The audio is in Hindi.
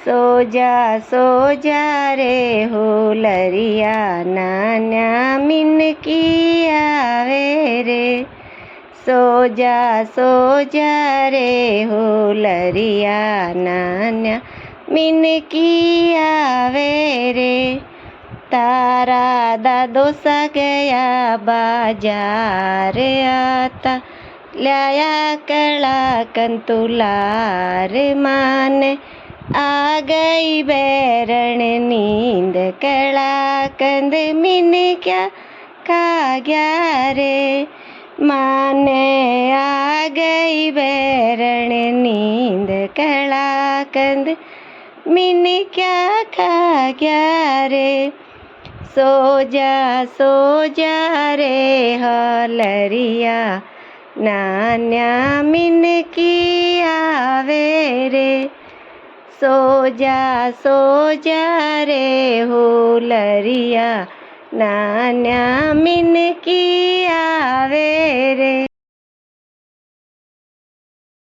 सो जा रे हुलरिया नान्या मिनकी आवे रे। सो जा रे हुलरिया नान्या मिनकी आवे रे। तारा दादो सा गया बाजार आता, लाया कला कंतुलार माने आ गई बैरण नींद कला कंद मिन क्या खा गया रे। माने आ गई बैरण नींद कला कंद मिन क्या खा गया रे। सो जा रे हलरिया नान्या मिनकी आवे रे। सो जा रे हुलरिया नान्या मिनकी आवे।